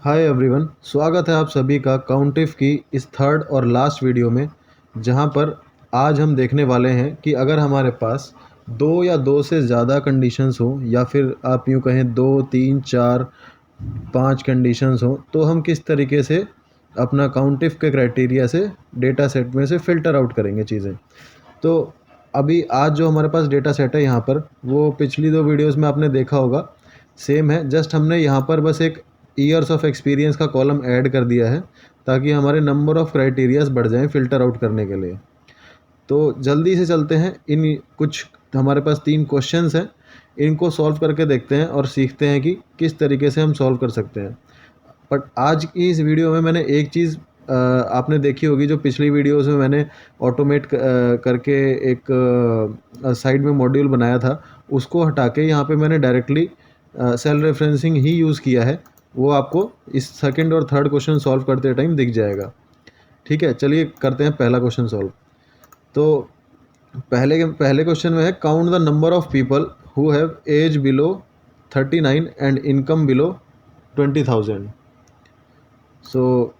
Hi everyone, स्वागत है आप सभी का काउंटिफ की इस थर्ड और लास्ट वीडियो में, जहां पर आज हम देखने वाले हैं कि अगर हमारे पास दो या दो से ज़्यादा कंडीशंस हो या फिर आप यूँ कहें 2, 3, 4, 5 कंडीशंस हो तो हम किस तरीके से अपना काउंटिफ के क्राइटेरिया से डेटा सेट में से फ़िल्टर आउट करेंगे चीज़ें। तो अभी आज जो हमारे पास डेटा सेट है यहाँ पर, वो पिछली 2 वीडियोज़ में आपने देखा होगा, सेम है। जस्ट हमने यहाँ पर बस एक ईयर्स ऑफ एक्सपीरियंस का कॉलम ऐड कर दिया है ताकि हमारे नंबर ऑफ़ क्राइटेरियाज़ बढ़ जाएँ फ़िल्टर आउट करने के लिए। तो जल्दी से चलते हैं, इन कुछ हमारे पास 3 क्वेश्चंस हैं, इनको सॉल्व करके देखते हैं और सीखते हैं कि किस तरीके से हम सॉल्व कर सकते हैं। बट आज की इस वीडियो में मैंने एक चीज़ आपने देखी होगी, जो पिछली वीडियोस में मैंने ऑटोमेट करके एक साइड में मॉड्यूल बनाया था, उसको हटा के यहाँ पे मैंने डायरेक्टली सेल रेफरेंसिंग ही यूज़ किया है। वो आपको इस सेकंड और थर्ड क्वेश्चन सॉल्व करते टाइम दिख जाएगा। ठीक है, चलिए करते हैं पहला क्वेश्चन सॉल्व। तो पहले क्वेश्चन में है, count the number of people who have age below 39 and income below 20,000। So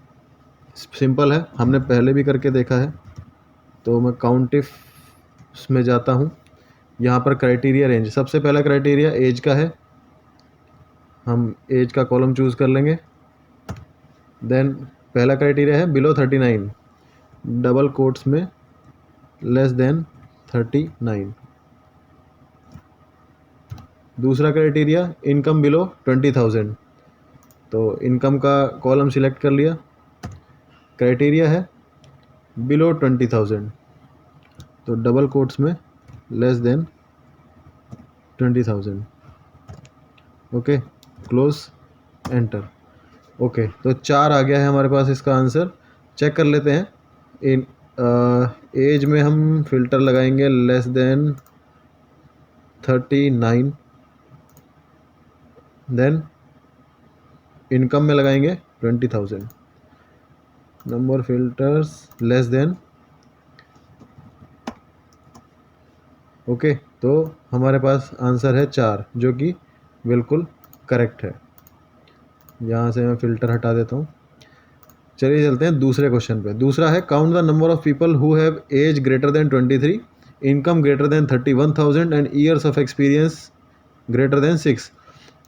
simple है, हमने पहले भी करके देखा है। तो मैं काउंटिफ में जाता हूँ। यहाँ पर क्राइटेरिया रेंज, सबसे पहला क्राइटेरिया एज का है, हम एज का कॉलम चूज़ कर लेंगे। देन पहला क्राइटेरिया है बिलो 39, डबल कोट्स में लेस देन 39। दूसरा क्राइटेरिया इनकम बिलो 20,000, तो इनकम का कॉलम सिलेक्ट कर लिया। क्राइटेरिया है बिलो 20,000, तो डबल कोट्स में less than 20,000। Okay, close, enter. Okay, तो 4 आ गया है हमारे पास इसका आंसर। चेक कर लेते हैं। इन एज में हम फिल्टर लगाएंगे लेस देन 39। देन इनकम में लगाएंगे 20,000। Number filters less than. Okay, तो हमारे पास आंसर है 4, जो कि बिल्कुल करेक्ट है। यहाँ से मैं फ़िल्टर हटा देता हूँ। चलिए चलते हैं दूसरे क्वेश्चन पे। दूसरा है, count the number of people who have age greater than 23, income greater than 31,000 and years of experience greater than 6।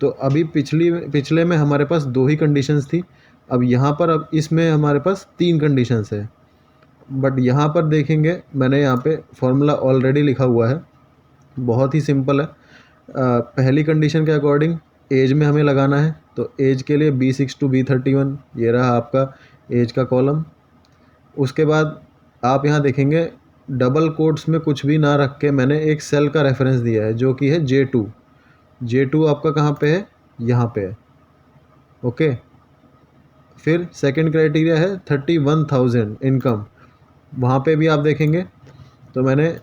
तो अभी पिछले में हमारे पास 2 ही कंडीशंस थी। अब यहाँ पर, अब इसमें हमारे पास 3 कंडीशंस है। बट यहाँ पर देखेंगे, मैंने यहाँ पे फॉर्मूला ऑलरेडी लिखा हुआ है, बहुत ही सिंपल है। पहली कंडीशन के अकॉर्डिंग एज में हमें लगाना है, तो एज के लिए B6 to B31, ये रहा आपका एज का कॉलम। उसके बाद आप यहाँ देखेंगे, डबल कोट्स में कुछ भी ना रख के मैंने एक सेल का रेफरेंस दिया है, जो कि है J2। J2 आपका कहाँ पे है? यहाँ पे है। ओके, फिर सेकंड क्राइटेरिया है 31,000 इनकम। वहाँ पे भी आप देखेंगे तो मैंने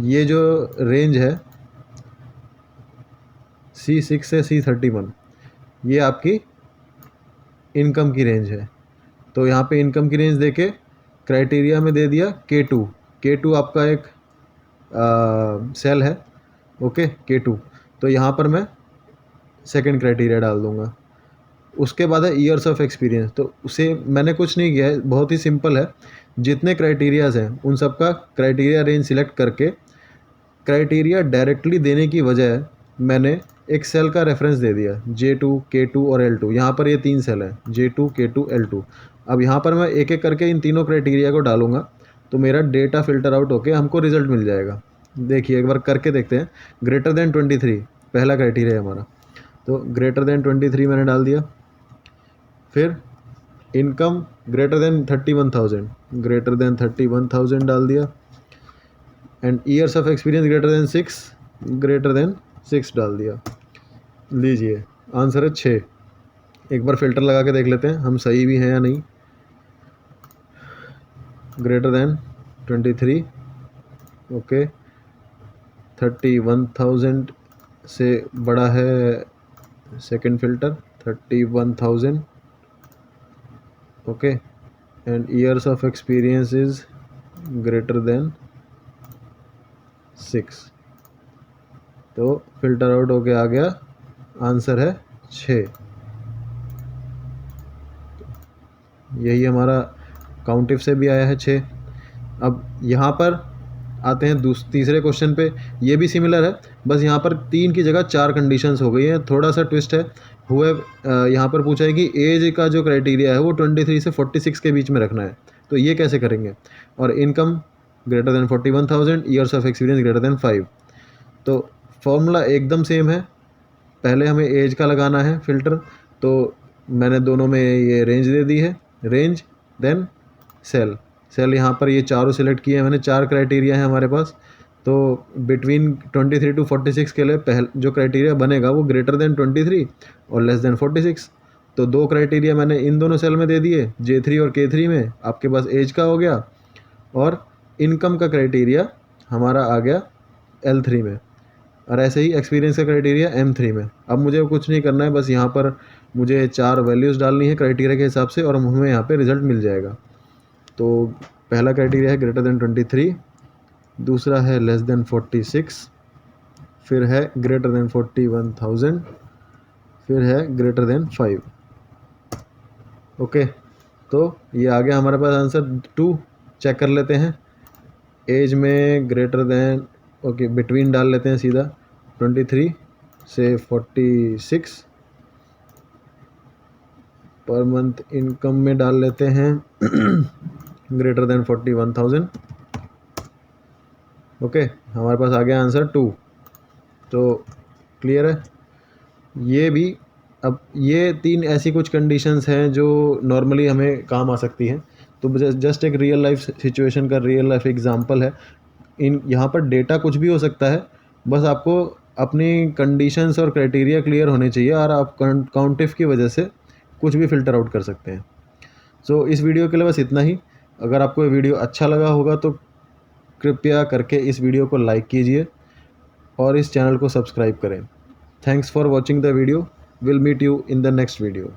ये जो रेंज है C6 से C31, ये आपकी इनकम की रेंज है। तो यहाँ पे इनकम की रेंज देके क्राइटेरिया में दे दिया K2। K2 आपका एक सेल है। Okay, K2। तो यहाँ पर मैं सेकंड क्राइटेरिया डाल दूँगा। उसके बाद है ईयर्स ऑफ एक्सपीरियंस, तो उसे मैंने कुछ नहीं किया है, बहुत ही सिंपल है। जितने क्राइटेरियाज़ हैं उन सब का क्राइटेरिया रेंज सिलेक्ट करके क्राइटेरिया डायरेक्टली देने की बजाय मैंने एक सेल का रेफरेंस दे दिया, J2, K2 और L2। यहाँ पर ये 3 सेल हैं, J2, K2, L2। अब यहाँ पर मैं एक एक करके इन तीनों क्राइटेरिया को डालूंगा, तो मेरा डेटा फिल्टर आउट होके हमको रिजल्ट मिल जाएगा। देखिए एक बार करके देखते हैं। ग्रेटर देन 23 पहला क्राइटेरिया है हमारा, तो ग्रेटर देन 23 मैंने डाल दिया। फिर income greater than 31,000, greater than 31,000 डाल दिया। And years of experience greater than 6, greater than 6 डाल दिया। लीजिए आंसर है 6। एक बार फिल्टर लगा के देख लेते हैं हम सही भी हैं या नहीं। Greater than 23, okay. 31,000 से बड़ा है second filter, 31,000, okay. And years of experience is greater than 6। तो फिल्टर आउट होके आ गया, आंसर है 6। यही हमारा काउंट इफ से भी आया है 6। अब यहाँ पर आते हैं तीसरे क्वेश्चन पे। ये भी सिमिलर है, बस यहाँ पर 3 की जगह 4 कंडीशंस हो गई हैं। थोड़ा सा ट्विस्ट है। हुए यहाँ पर पूछा है कि एज का जो क्राइटेरिया है वो 23 से 46 के बीच में रखना है। तो ये कैसे करेंगे? और income greater then 41,000, years of experience greater then 5। तो फॉर्मूला एकदम सेम है। पहले हमें एज का लगाना है फ़िल्टर, तो मैंने दोनों में ये रेंज दे दी है, रेंज देन सेल। सेल यहाँ पर ये चारों सिलेक्ट किए हैं मैंने, 4 क्राइटेरिया है हमारे पास। तो बिटवीन 23 टू 46 के लिए जो क्राइटेरिया बनेगा वो ग्रेटर देन 23 और लेस देन 46। तो 2 क्राइटेरिया मैंने इन दोनों सेल में दे दिए, J3 और K3 में। आपके पास एज का हो गया और इनकम का क्राइटेरिया हमारा आ गया L3 में, और ऐसे ही एक्सपीरियंस का क्राइटेरिया M3 में। अब मुझे कुछ नहीं करना है, बस यहाँ पर मुझे 4 वैल्यूज़ डालनी है क्राइटेरिया के हिसाब से और हमें यहाँ पे रिज़ल्ट मिल जाएगा। तो पहला क्राइटेरिया है ग्रेटर देन 23, दूसरा है लेस देन 46, फिर है ग्रेटर देन 41,000, फिर है ग्रेटर देन 5। ओके, तो ये आ गया हमारे पास आंसर 2। चेक कर लेते हैं। एज में ग्रेटर देन, ओके, बिटवीन डाल लेते हैं सीधा 23 से 46। पर मंथ इनकम में डाल लेते हैं ग्रेटर देन 41,000। ओके, हमारे पास आ गया आंसर 2। तो क्लियर है ये भी। अब ये 3 ऐसी कुछ कंडीशंस हैं जो नॉर्मली हमें काम आ सकती हैं। तो जस्ट एक रियल लाइफ सिचुएशन का रियल लाइफ एग्जांपल है। यहाँ पर डेटा कुछ भी हो सकता है, बस आपको अपनी कंडीशंस और क्राइटेरिया क्लियर होने चाहिए और आप काउंट इफ की वजह से कुछ भी फ़िल्टर आउट कर सकते हैं। सो इस वीडियो के लिए बस इतना ही। अगर आपको ये वीडियो अच्छा लगा होगा तो कृपया करके इस वीडियो को लाइक कीजिए और इस चैनल को सब्सक्राइब करें। Thanks for watching the video. Will meet you in the next video.